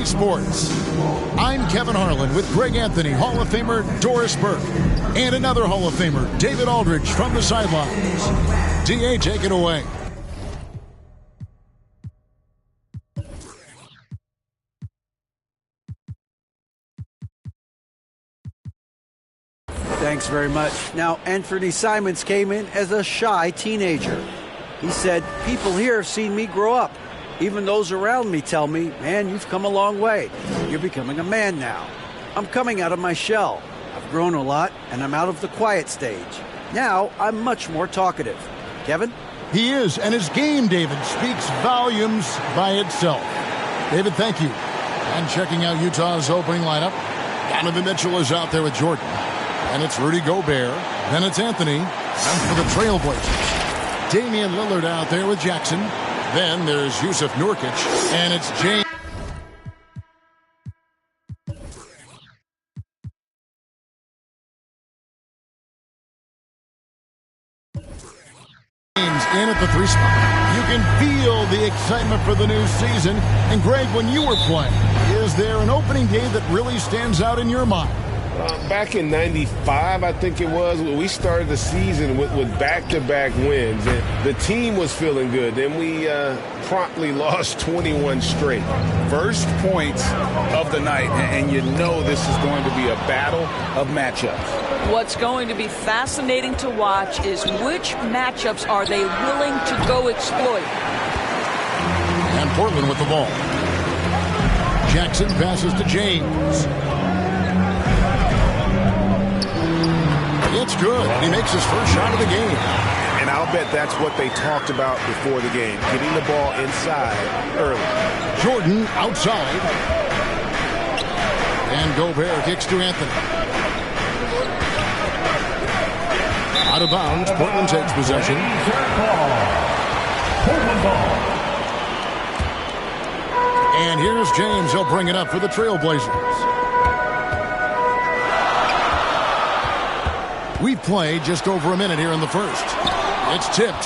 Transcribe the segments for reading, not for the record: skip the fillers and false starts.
DA Sports. I'm Kevin Harlan with Greg Anthony, Hall of Famer Doris Burke, and another Hall of Famer, David Aldridge, from the sidelines. DA, take it away. Thanks very much. Now, Anthony Simons came in as a shy teenager. He said, people here have seen me grow up. Even those around me tell me, man, you've come a long way. You're becoming a man now. I'm coming out of my shell. I've grown a lot, and I'm out of the quiet stage. Now, I'm much more talkative. Kevin? He is, and his game, David, speaks volumes by itself. David, thank you. And checking out Utah's opening lineup, Donovan Mitchell is out there with Jordan. And it's Rudy Gobert. Then it's Anthony. And for the Trailblazers, Damian Lillard out there with Jackson. Then there's Yusuf Nurkic. And it's James in at the 3 spot. You can feel the excitement for the new season. And Greg, when you were playing, is there an opening day that really stands out in your mind? Back in '95, I think it was, we started the season with back-to-back wins, and the team was feeling good. Then we promptly lost 21 straight. First points of the night, and you know this is going to be a battle of matchups. What's going to be fascinating to watch is which matchups are they willing to go exploit. And Portland with the ball. Jackson passes to James. It's good. He makes his first shot of the game. And I'll bet that's what they talked about before the game, getting the ball inside early. Jordan outside. And Gobert kicks to Anthony. Out of bounds. Portland takes possession. And here's James. He'll bring it up for the Trailblazers. We've played just over a minute here in the first. It's tipped.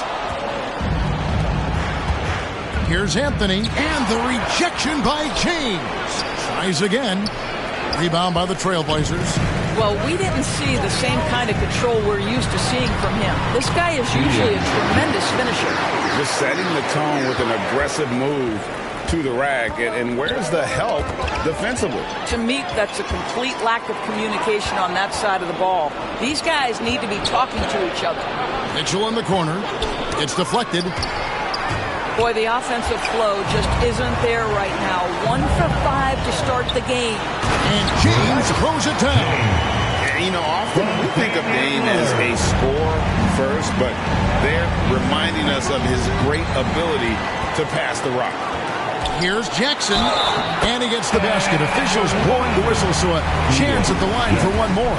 Here's Anthony, and the rejection by James. Tries again. Rebound by the Trailblazers. Well, we didn't see the same kind of control we're used to seeing from him. This guy is usually a tremendous finisher. Just setting the tone with an aggressive move to the rack, and where's the help defensively? To me, that's a complete lack of communication on that side of the ball. These guys need to be talking to each other. Mitchell in the corner. It's deflected. Boy, the offensive flow just isn't there right now. 1 for 5 to start the game. And James throws it down. You know, often we think of Dame as a scorer first, but they're reminding us of his great ability to pass the rock. Here's Jackson, and he gets the basket. Officials blowing the whistle, so a chance at the line for one more.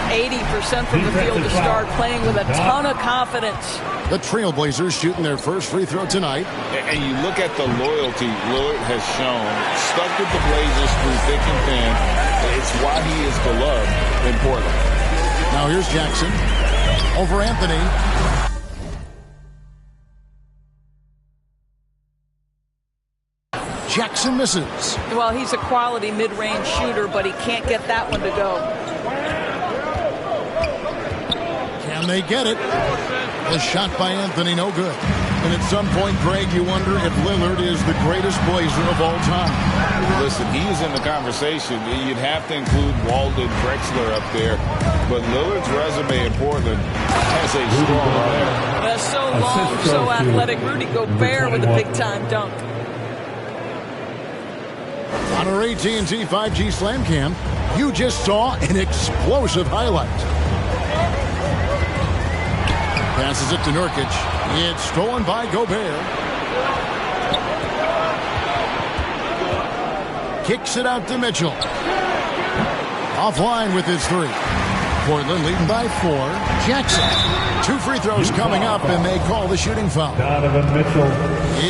80% from the field to start, playing with a ton of confidence. The Trailblazers shooting their first free throw tonight. And you look at the loyalty Lillard has shown, stuck with the Blazers through thick and thin. It's why he is beloved in Portland. Now here's Jackson over Anthony. Jackson misses. Well, he's a quality mid-range shooter, but he can't get that one to go. Can they get it? The shot by Anthony, no good. And at some point, Greg, you wonder if Lillard is the greatest Blazer of all time. Listen, he's in the conversation. You'd have to include Walden Drexler up there. But Lillard's resume in Portland has a strong arm. That's so long, so athletic. Rudy Gobert with a big-time dunk. On our AT&T 5G Slam Cam, you just saw an explosive highlight. Passes it to Nurkic. It's stolen by Gobert. Kicks it out to Mitchell. Offline with his 3. Portland leading by 4. Jackson. 2 free throws coming up, and they call the shooting foul. Donovan Mitchell.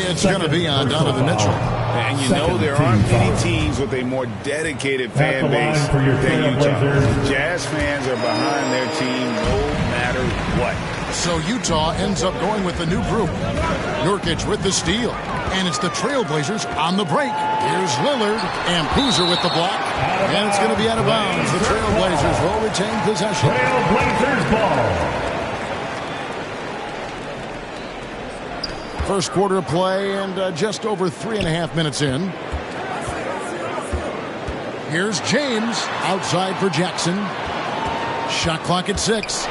It's going to be on Donovan Mitchell. And you know there aren't many teams with a more dedicated fan base than Utah. Jazz fans are behind their team no matter what. So Utah ends up going with the new group. Nurkic with the steal. And it's the Trailblazers on the break. Here's Lillard and Boozer with the block. And it's going to be out of bounds. The Trailblazers will retain possession. Trailblazers ball. First quarter of play and just over 3.5 minutes in. Here's James outside for Jackson. Shot clock at 6.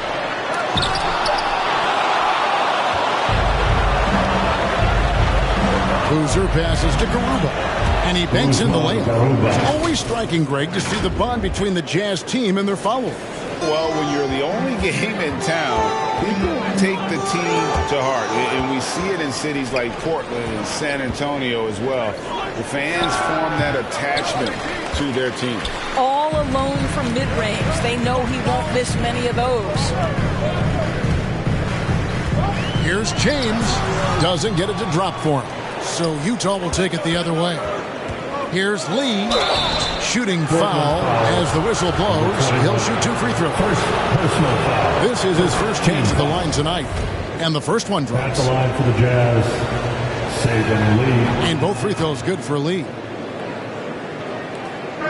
Boozer passes to Garuba, and he banks in the layup. It's always striking, Greg, to see the bond between the Jazz team and their follower. Well, when you're the only game in town, people take the team to heart. And we see it in cities like Portland and San Antonio as well. The fans form that attachment to their team. All alone from mid-range. They know he won't miss many of those. Here's James. Doesn't get it to drop for him. So Utah will take it the other way. Here's Lee. Shooting foul as the whistle blows. He'll shoot 2 free throws. This is his first chance at the line tonight. And the first one drops. At the line for the Jazz, Saban Lee. And both free throws good for Lee.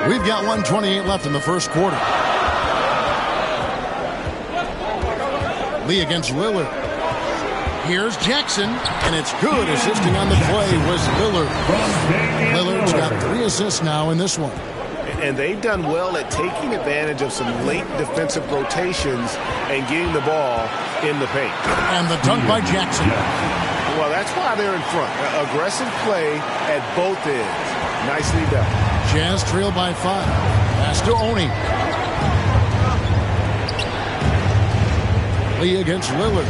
We've got 1:28 left in the first quarter. Lee against Lillard. Here's Jackson, and it's good. Assisting on the play was Lillard. Lillard's got 3 assists now in this one. And they've done well at taking advantage of some late defensive rotations and getting the ball in the paint. And the dunk by Jackson. Well, that's why they're in front. Aggressive play at both ends. Nicely done. Jazz trail by 5. Pass to Oni. Lee against Lillard.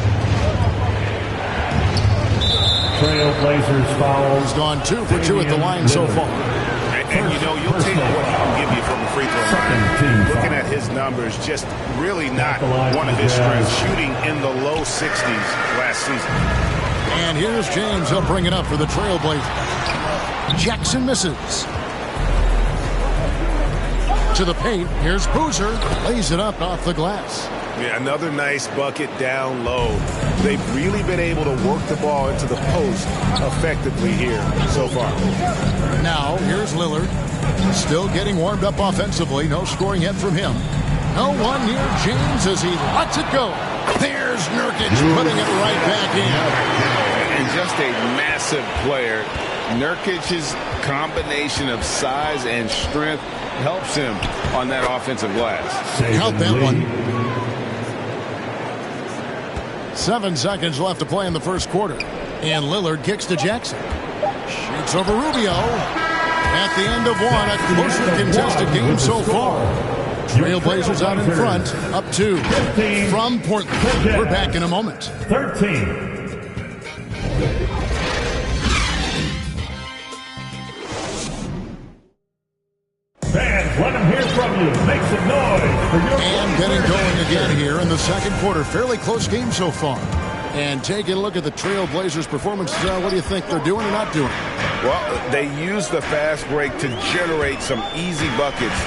Trailblazers foul. He's gone 2 for 2 at the line so far. And you know, you'll take what he can give you from the free throw line. Looking at his numbers, just really not one of his strengths. Shooting in the low 60s last season. And here's James. He'll bring it up for the Trailblazers. Jackson misses. To the paint. Here's Boozer. Lays it up off the glass. Yeah, another nice bucket down low. They've really been able to work the ball into the post effectively here so far. Now, here's Lillard. Still getting warmed up offensively. No scoring yet from him. No one near James as he lets it go. There's Nurkic putting it right back in. And just a massive player. Nurkic's combination of size and strength helps him on that offensive glass. Count that one. 7 seconds left to play in the first quarter. And Lillard kicks to Jackson. Shoots over Rubio. At the end of one, a closely contested game so far. Trailblazers out in front, up 2 from Portland. We're back in a moment. 13. Fans, let them hear from you. Make some noise for your And getting going again here in the second quarter. Fairly close game so far. And taking a look at the Trailblazers' performance, what do you think they're doing or not doing? Well, they use the fast break to generate some easy buckets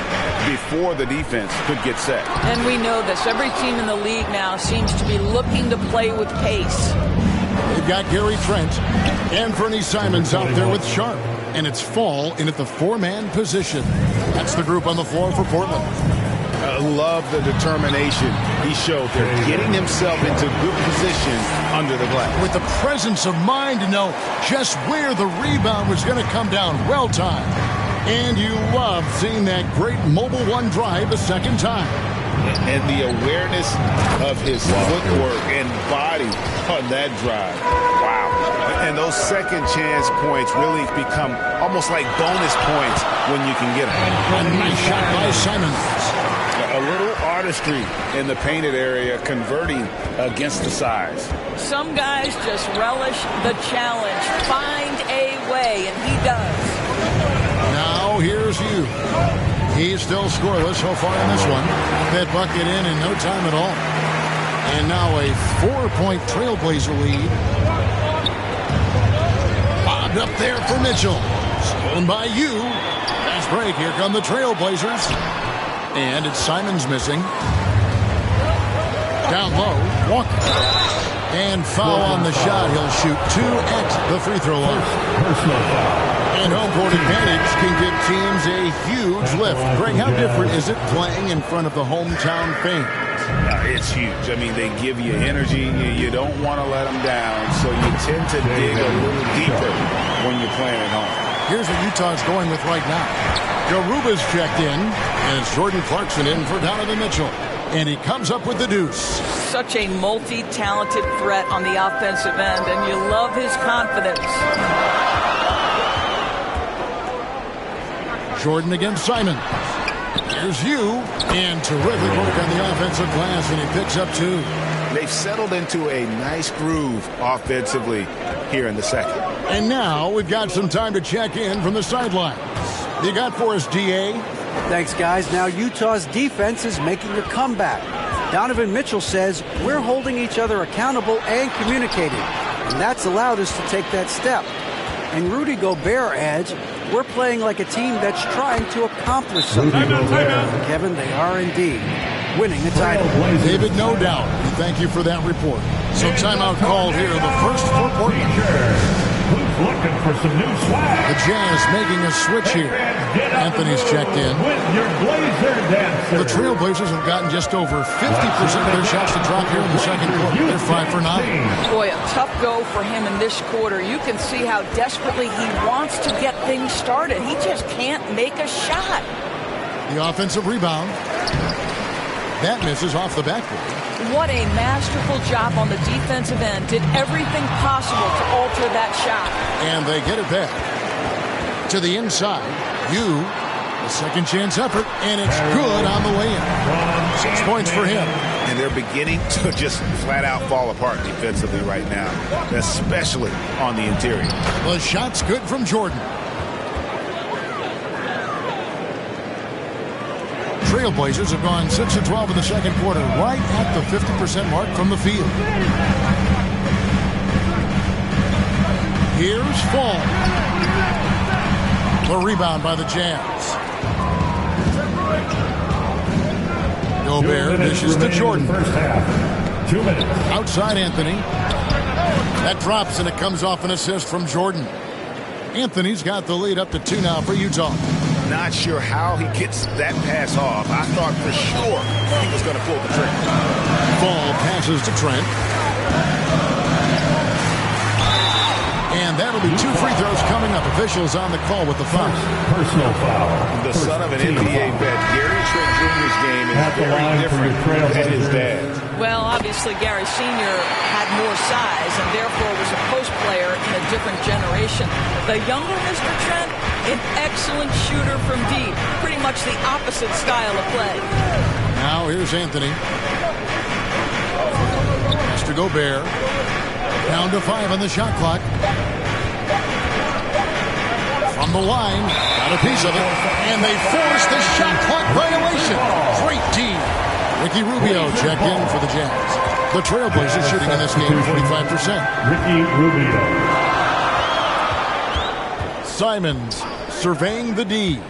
before the defense could get set. And we know this. Every team in the league now seems to be looking to play with pace. They've got Gary Trent and Bernie Simons out there with Sharp. And it's Fall in at the 4-man position. That's the group on the floor for Portland. Love the determination he showed there, getting himself into good position under the glass. With the presence of mind to know just where the rebound was going to come down. Well timed. And you love seeing that great mobile one drive a second time. And the awareness of his footwork and body on that drive. Wow. And those second chance points really become almost like bonus points when you can get them. A nice shot by Simons. A little artistry in the painted area, converting against the size. Some guys just relish the challenge. Find a way, and he does. Now here's you. He's still scoreless so far in this one. That bucket in no time at all. And now a 4-point Trailblazer lead. Bobbed up there for Mitchell. Stolen by you. Fast break. Here come the Trailblazers. And it's Simons missing. Down low, Walker. And foul on the shot. He'll shoot 2 at the free throw line. Personal foul. And home court advantage can give teams a huge lift. Greg, how different is it playing in front of the hometown fans? It's huge. I mean, they give you energy. You don't want to let them down, so you tend to dig a little deeper when you're playing at home. Here's what Utah's going with right now. Garuba's checked in as Jordan Clarkson in for Donovan Mitchell. And he comes up with the deuce. Such a multi-talented threat on the offensive end, and you love his confidence. Jordan against Simon. Here's you. And terrific work on the offensive glass, and he picks up 2. They've settled into a nice groove offensively here in the second. And now we've got some time to check in from the sidelines. You got for us, D.A.? Thanks, guys. Now Utah's defense is making a comeback. Donovan Mitchell says we're holding each other accountable and communicating, and that's allowed us to take that step. And Rudy Gobert adds, we're playing like a team that's trying to accomplish something. Kevin, they are indeed winning the title. David, no doubt. Thank you for that report. So timeout called here, the first for Portland. Who's looking for some new swag? The Jazz making a switch here. Anthony's checked in. The Trailblazers have gotten just over 50% of their shots to drop here in the second quarter. They're 5 for 9. Boy, a tough go for him in this quarter. You can see how desperately he wants to get things started. He just can't make a shot. The offensive rebound. That misses off the backboard. What a masterful job on the defensive end. Did everything possible to alter that shot. And they get it back. To the inside. A second chance effort. And it's good on the way in. 6 points for him. And they're beginning to just flat out fall apart defensively right now, especially on the interior. The shot's good from Jordan. Trailblazers have gone 6 of 12 in the second quarter, right at the 50% mark from the field. Here's Fall. The rebound by the Jazz. Gobert dishes to Jordan. First half. 2 minutes. Outside Anthony. That drops and it comes off an assist from Jordan. Anthony's got the lead up to 2 now for Utah. Not sure how he gets that pass off. I thought for sure he was going to pull the trigger. Ball passes to Trent. And that'll be 2 free throws coming up. Officials on the call with the foul. Personal foul. The son of an NBA vet, Gary Trent Jr.'s game is very different than his dad's. Well, obviously Gary Sr. had more size and therefore was a post player in a different generation. The younger Mr. Trent, an excellent shooter from deep. Pretty much the opposite style of play. Now here's Anthony. Mr. Gobert. Down to 5 on the shot clock. From the line. Got a piece of it. And they force the shot clock violation. Great team. Ricky Rubio checked in for the Jazz. The Trailblazers shooting in this game 45%. Ricky Rubio. Simons surveying the D.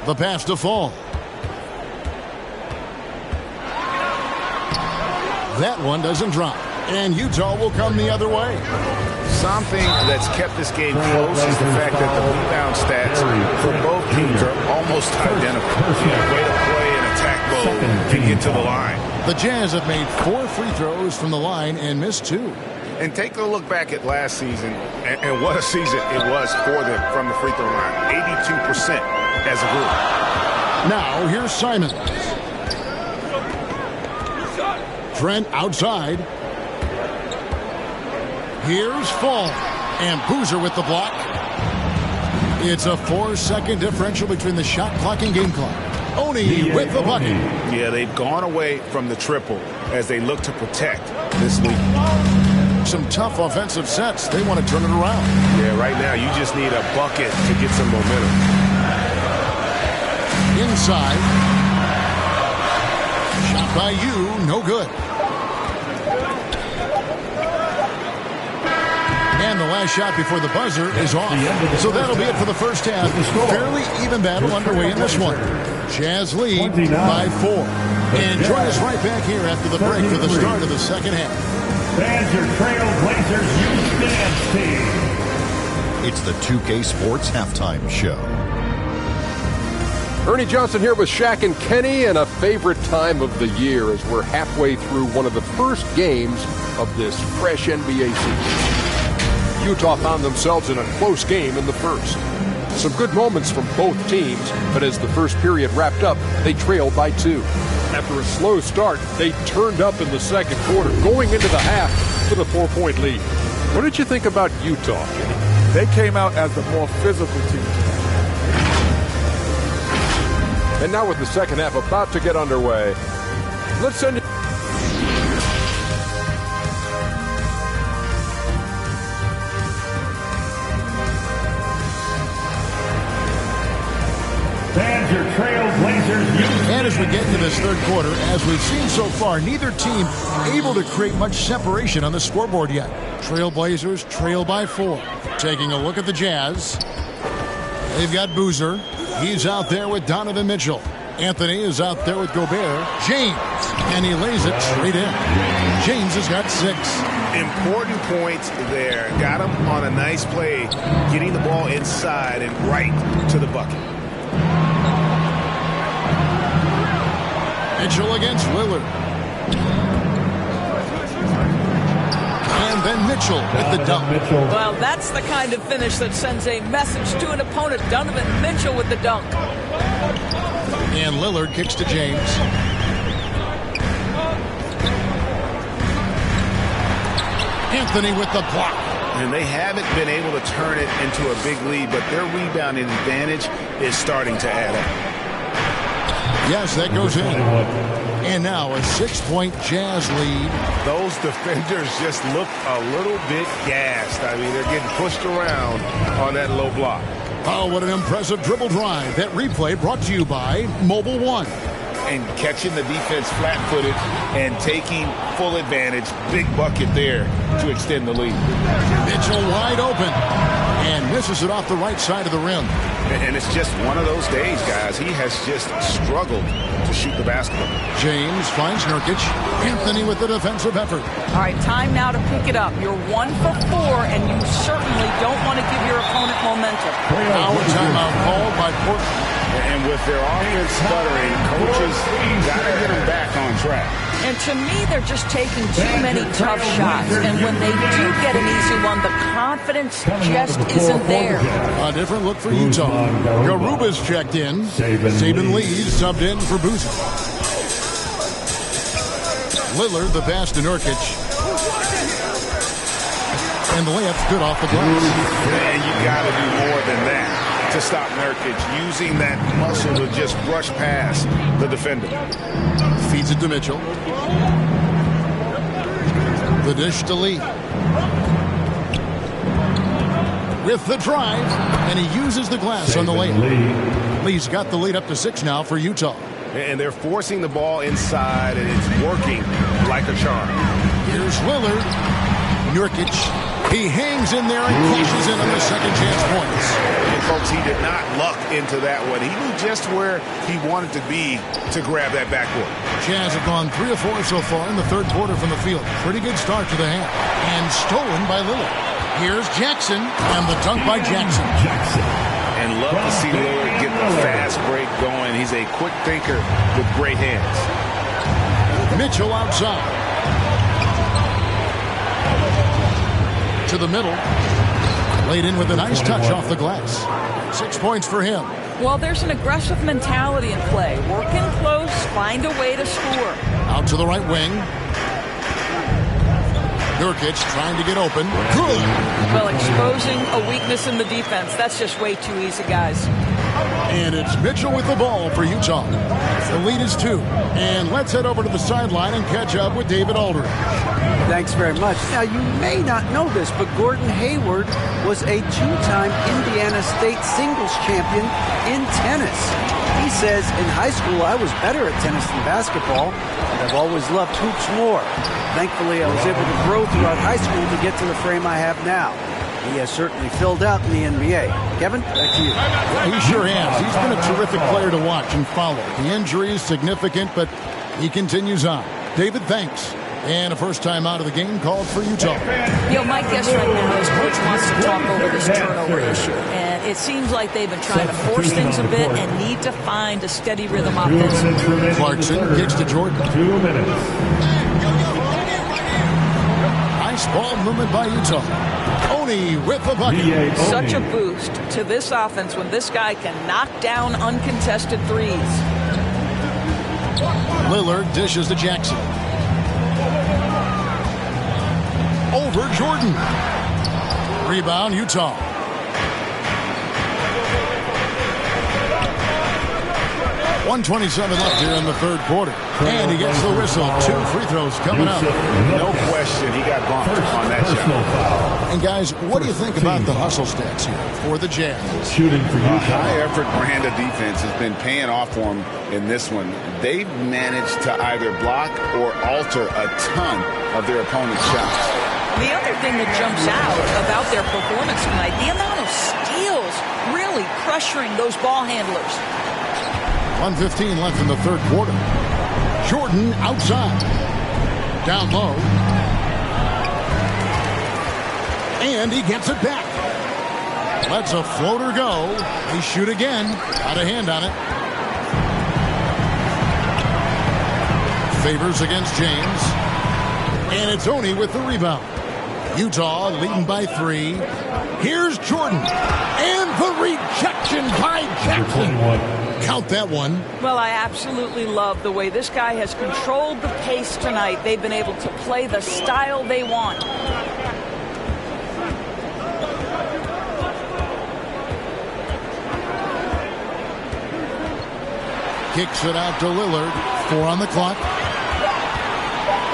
The pass to Fall. That one doesn't drop. And Utah will come the other way. Something that's kept this game close is the fact that the rebound stats for both teams are almost identical. Way to play in attack mode and get to the line. The Jazz have made 4 free throws from the line and missed 2. And take a look back at last season, and what a season it was for them from the free throw line. 82% as a group. Now here's Simons. Trent outside. Here's Fall. And Boozer with the block. It's a 4-second differential between the shot clock and game clock. Oni with the bucket. Yeah, they've gone away from the triple as they look to protect this lead. Some tough offensive sets. They want to turn it around. Yeah, right now you just need a bucket to get some momentum. Inside. Shot by you, no good. And the last shot before the buzzer is off. So that'll be it for the first half. Fairly even battle underway in this one. Jazz lead by 4. And join us right back here after the break for the start of the second half. And your Trailblazers Houston team. It's the 2K Sports Halftime Show. Ernie Johnson here with Shaq and Kenny, and a favorite time of the year as we're halfway through one of the first games of this fresh NBA season. Utah found themselves in a close game in the first. Some good moments from both teams, but as the first period wrapped up, they trailed by 2. After a slow start, they turned up in the second quarter, going into the half with a 4-point lead. What did you think about Utah, Kenny? They came out as the more physical team. And now with the second half about to get underway, let's send you... And your Trailblazers Houston. And as we get into this third quarter, as we've seen so far, neither team able to create much separation on the scoreboard yet. Trailblazers trail by 4. Taking a look at the Jazz. They've got Boozer. He's out there with Donovan Mitchell. Anthony is out there with Gobert. James. And he lays it straight in. James has got 6. Important points there. Got him on a nice play, getting the ball inside and right to the bucket. Mitchell against Lillard. And then Mitchell with the dunk. Well, that's the kind of finish that sends a message to an opponent. Donovan Mitchell with the dunk. And Lillard kicks to James. Anthony with the block. And they haven't been able to turn it into a big lead, but their rebounding advantage is starting to add up. Yes, that goes in. And now a 6-point Jazz lead. Those defenders just look a little bit gassed. I mean, they're getting pushed around on that low block. Oh, what an impressive dribble drive. That replay brought to you by Mobile One. And catching the defense flat-footed and taking full advantage. Big bucket there to extend the lead. Mitchell wide open. And misses it off the right side of the rim. And it's just one of those days, guys. He has just struggled to shoot the basketball. James finds Nurkic. Anthony with the defensive effort. All right, time now to pick it up. You're 1 for 4, and you certainly don't want to give your opponent momentum. Now a timeout called by Portland. And with their offense stuttering, coaches got to get them back on track. And to me, they're just taking too many tough shots. And when they do get an easy one, the confidence just isn't there. A different look for Utah. Garuba's checked in. Saban Lee subbed in for Boozer. Lillard, the pass to Nurkic. And the layup's good off the glass. And you got to do more than that to stop Nurkic, using that muscle to just brush past the defender. Feeds it to Mitchell. The dish to Lee. With the drive, and he uses the glass on the layup. Lee's got the lead up to 6 now for Utah. And they're forcing the ball inside, and it's working like a charm. Here's Lillard. Nurkic. He hangs in there and cashes in on the second chance points. And folks, he did not luck into that one. He knew just where he wanted to be to grab that backboard. Jazz have gone 3 of 4 so far in the third quarter from the field. Pretty good start to the half. And stolen by Lillard. Here's Jackson, and the dunk by Jackson. And love to see Lillard get the fast break going. He's a quick thinker with great hands. Mitchell outside. To the middle. Laid in with a nice touch off the glass. 6 points for him. Well, there's an aggressive mentality in play. Work in close, find a way to score. Out to the right wing. Nurkic trying to get open. Good. Well, exposing a weakness in the defense. That's just way too easy, guys. And it's Mitchell with the ball for Utah. The lead is 2. And let's head over to the sideline and catch up with David Aldridge. Thanks very much. Now, you may not know this, but Gordon Hayward was a 2-time Indiana State singles champion in tennis. He says, in high school, I was better at tennis than basketball, but I've always loved hoops more. Thankfully, I was able to grow throughout high school to get to the frame I have now. He has certainly filled out in the NBA. Kevin, back to you. Yeah, he sure has. He's been a terrific player to watch and follow. The injury is significant, but He continues on. David, thanks. And a first time out of the game called for Utah. My guess right now is Coach wants to talk over this turnover issue. And it seems like they've been trying to force things a bit and need to find a steady rhythm offensively. Clarkson kicks to Jordan. 2 minutes. Nice ball movement by Utah. Oni with the bucket. Such a boost to this offense when this guy can knock down uncontested threes. Lillard dishes to Jackson. Over Jordan. Rebound, Utah. .127 left here in the third quarter. And he gets the whistle. 2 free throws coming up. No question, he got bumped on that shot. And guys, what do you think about the hustle stats here for the Jazz? Shooting for Utah. High-effort brand of defense has been paying off for them in this one. They've managed to either block or alter a ton of their opponent's shots. The other thing that jumps out about their performance tonight, the amount of steals really pressuring those ball handlers. 1:15 left in the third quarter. Jordan outside. Down low. And he gets it back. Lets a floater go. He shoot again. Got a hand on it. Favors against James. And it's Oni with the rebound. Utah leading by 3. Here's Jordan. And the rejection by Jackson. Count that one. Well, I absolutely love the way this guy has controlled the pace tonight. They've been able to play the style they want. Kicks it out to Lillard. 4 on the clock.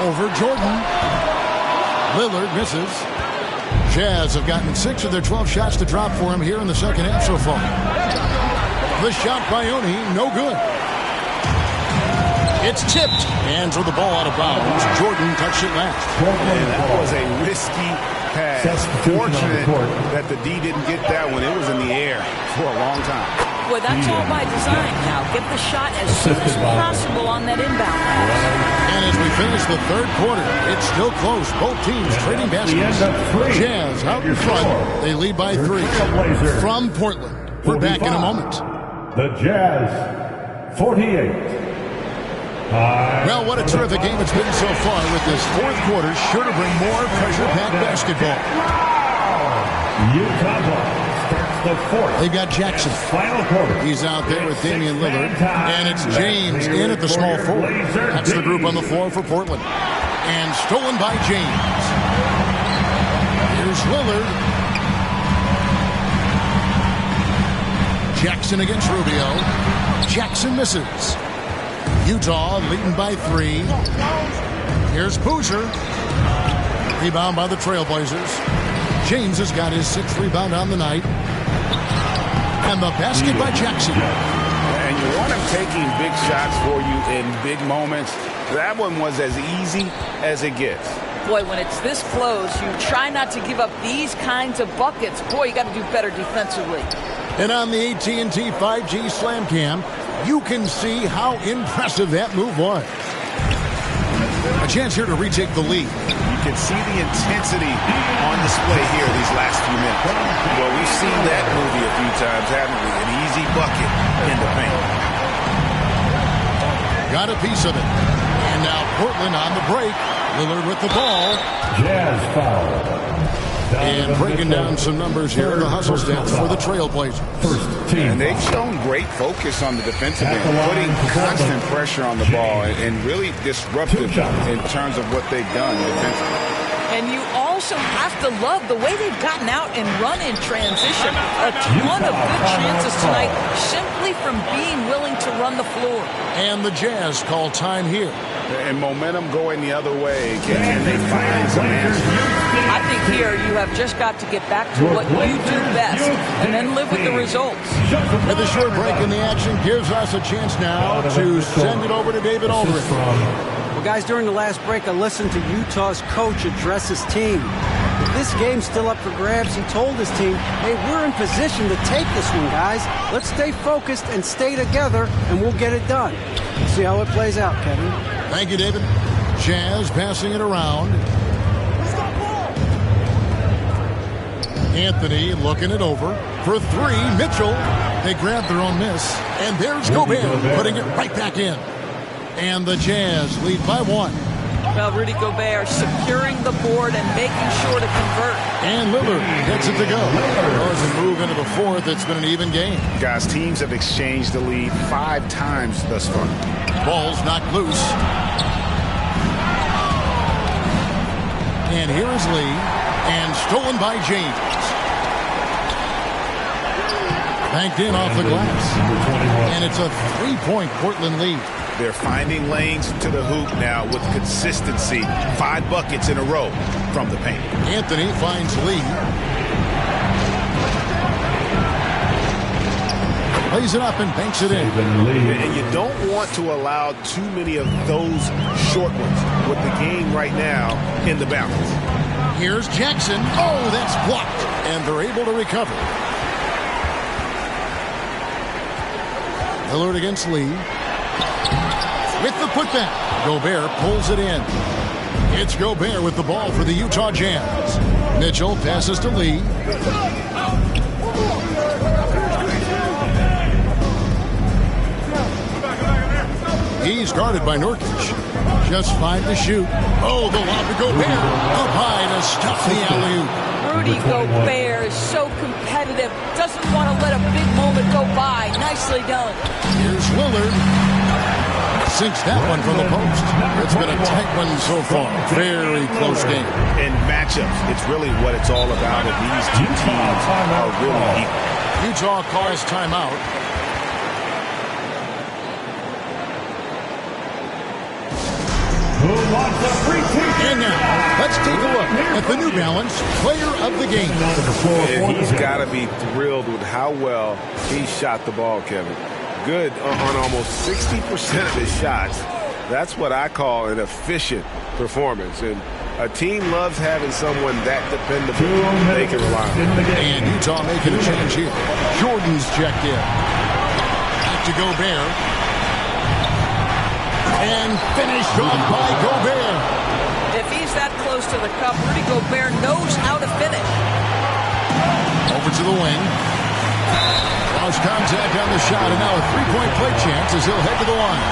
Over Jordan. Lillard misses. Jazz have gotten 6 of their 12 shots to drop for him here in the second half so far. The shot by Oni, no good. It's tipped. And throw the ball out of bounds. Jordan touched it last. And that was a risky pass. Fortunate that the D didn't get that one. It was in the air for a long time. Well, that's all by design. Now, get the shot as soon as possible on that inbound pass. And as we finish the third quarter, it's still close. Both teams trading baskets. Jazz out in front. They lead by 3 from Portland. We're back in a moment. The Jazz, 48. Well, what a terrific game it's been so far with this fourth quarter. Sure to bring more pressure-packed basketball. Utah starts the fourth. They've got Jackson. Final quarter. He's out there with Damian Lillard. And it's James in at the small forward. That's the group on the floor for Portland. And stolen by James. Here's Lillard. Jackson against Rubio. Jackson misses. Utah leading by 3. Here's Boozer. Rebound by the Trailblazers. James has got his 6th rebound on the night. And the basket by Jackson. And you want him taking big shots for you in big moments. That one was as easy as it gets. Boy, when it's this close, you try not to give up these kinds of buckets. Boy, you got to do better defensively. And on the AT&T 5G Slam Cam, you can see how impressive that move was. A chance here to retake the lead. You can see the intensity on display here these last few minutes. Well, we've seen that movie a few times, haven't we? An easy bucket in the paint. Got a piece of it. And now Portland on the break. Lillard with the ball. Jazz foul. And breaking down some numbers here in the hustle stats for the Trailblazers. And they've shown great focus on the defensive end, putting constant pressure on the ball and really disruptive in terms of what they've done defensively. And you also have to love the way they've gotten out and run in transition. A ton of good chances tonight simply from being willing to run the floor. And the Jazz call time here. And momentum going the other way. Can they find some answers? I think here you have just got to get back to what you do best and then live with the results. With a short break in the action gives us a chance now to send it over to David Aldridge. Well, guys, during the last break, I listened to Utah's coach address his team. With this game still up for grabs, he told his team, hey, we're in position to take this one, guys. Let's stay focused and stay together, and we'll get it done. See how it plays out, Kevin. Thank you, David. Jazz passing it around. Anthony looking it over for three. Mitchell. They grab their own miss. And there's Gobert putting it right back in. And the Jazz lead by 1. Well, Rudy Gobert securing the board and making sure to convert. And Lillard gets it to go. As we move into the fourth, it's been an even game. Guys, teams have exchanged the lead 5 times thus far. Ball's knocked loose. And here is Lee. And stolen by James. Banked in off the glass. And it's a 3-point Portland lead. They're finding lanes to the hoop now with consistency. 5 buckets in a row from the paint. Anthony finds Lee. Lays it up and banks it in. And you don't want to allow too many of those short ones with the game right now in the balance. Here's Jackson. Oh, that's blocked. And they're able to recover. Lillard against Lee. With the putback. Gobert pulls it in. It's Gobert with the ball for the Utah Jazz. Mitchell passes to Lee. He's guarded by Nurkic. Just 5 to shoot. Oh, the lob to Gobert. Up high to stop the alley-oop. Rudy Gobert is so competitive. Doesn't want to let a big moment go by. Nicely done. Here's Lillard. Sinks that one from the post. It's been a tight one so far. Very close game. And matchups, it's really what it's all about. And these two teams are really equal. Utah calls timeout. And now, let's take a look at the New Balance Player of the Game. And he's got to be thrilled with how well he shot the ball, Kevin. Good on almost 60% of his shots. That's what I call an efficient performance. And a team loves having someone that dependable they can rely on. And Utah making a change here. Jordan's checked in. Back to Gobert. And finished off by Gobert. If he's that close to the cup, Rudy Gobert knows how to finish. Over to the wing. Lost contact on the shot, and now a 3-point play chance as he'll head to the line.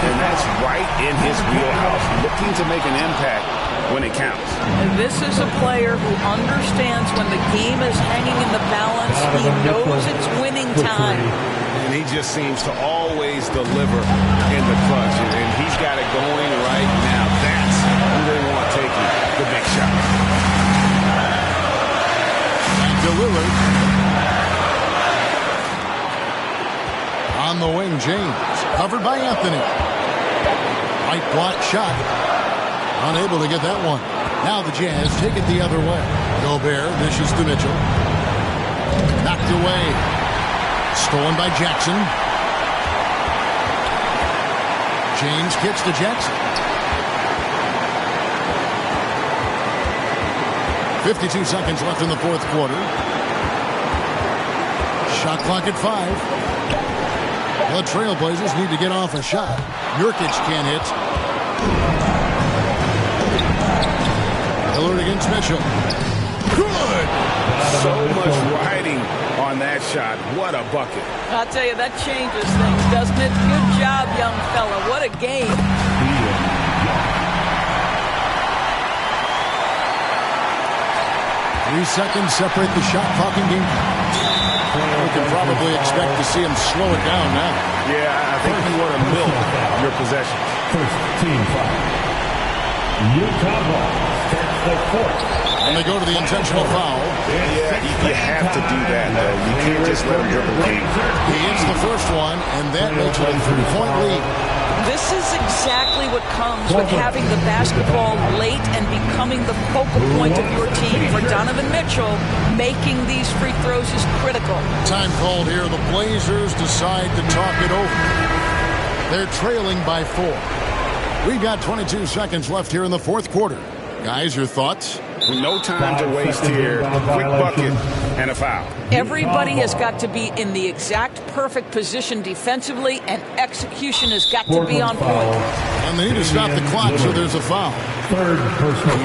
And that's right in his wheelhouse, looking to make an impact when it counts. And this is a player who understands when the game is hanging in the balance. He knows it's winning time. And he just seems to always deliver in the clutch. And he's got it going right now. That's who they want taking the big shot. Back to Lillard. On the wing, James. Covered by Anthony. Right block shot. Unable to get that one. Now the Jazz take it the other way. Gobert dishes to Mitchell. Knocked away. Stolen by Jackson. James kicks to Jackson. 52 seconds left in the fourth quarter. Shot clock at 5. The Trailblazers need to get off a shot. Nurkic can't hit. Lillard against Mitchell. Good! So much riding on that shot. What a bucket. I'll tell you, that changes things, doesn't it? Good job, young fella. What a game. 3 seconds separate the shot clock and game. We can probably expect to see him slow it down now. Yeah, I think you want to milk your possession. First team foul. Utah ball starts the fourth. And they go to the intentional foul. Yeah, you have to do that, though. You can't just let him dribble the game. He hits the first one, and that makes it a 3-point lead. This is exactly what comes with having the basketball late and becoming the focal point of your team. For Donovan Mitchell, making these free throws is critical. Time called here. The Blazers decide to talk it over. They're trailing by 4. We've got 22 seconds left here in the fourth quarter. Guys, your thoughts? No time to waste here. Quick bucket and a foul. Everybody has got to be in the exact perfect position defensively, and execution has got to be on point. And they need to stop the clock, so there's a foul. He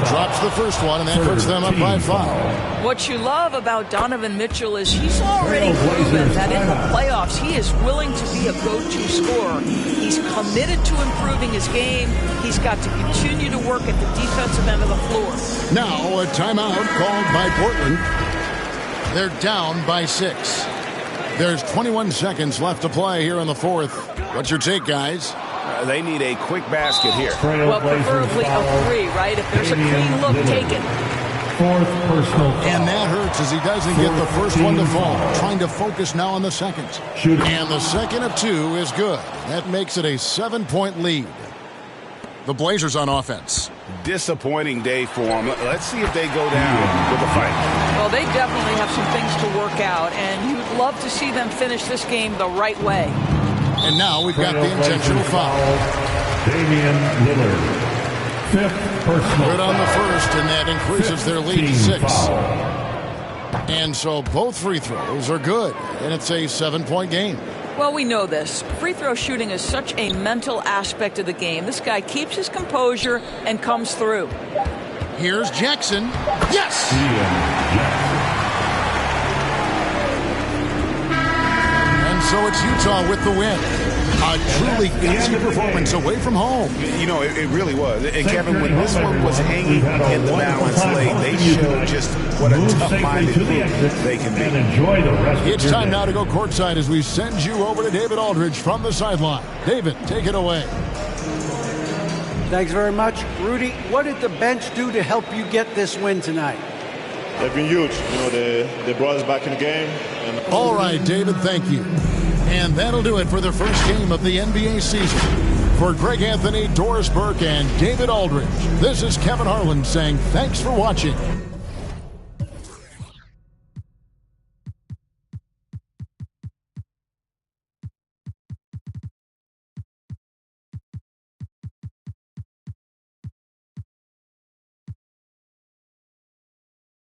drops the first one, and that puts them up by 5. What you love about Donovan Mitchell is he's already proven that in the playoffs he is willing to be a go-to scorer. He's committed to improving his game. He's got to continue to work at the defensive end of the floor. Now a timeout called by Portland. They're down by 6. There's 21 seconds left to play here in the fourth. What's your take, guys? They need a quick basket here. Well, preferably a 3, right? If there's a clean look, take it. Fourth personal foul. And that hurts as he doesn't get the first one to fall. Trying to focus now on the second. And the second of 2 is good. That makes it a 7-point lead. The Blazers on offense. Disappointing day for them. Let's see if they go down with a fight. Well, they definitely have some things to work out, and you would love to see them finish this game the right way. And now we've got the intentional foul. Damian Lillard. 5th personal Good on the foul. first, and that increases their lead to 6. And so both free throws are good, and it's a 7-point game. Well, we know this. Free throw shooting is such a mental aspect of the game. This guy keeps his composure and comes through. Here's Jackson. Yes! And so it's Utah with the win. A truly gutsy performance away from home. You know, it really was. And Kevin, when this one was hanging in the balance lane, they showed just what a tough-minded group they can be. It's time now to go courtside as we send you over to David Aldridge from the sideline. David, take it away. Thanks very much. Rudy, what did the bench do to help you get this win tonight? They've been huge. You know, they brought us back in the game. And all right, David, thank you. And that'll do it for the first game of the NBA season. For Greg Anthony, Doris Burke, and David Aldridge, this is Kevin Harlan saying thanks for watching.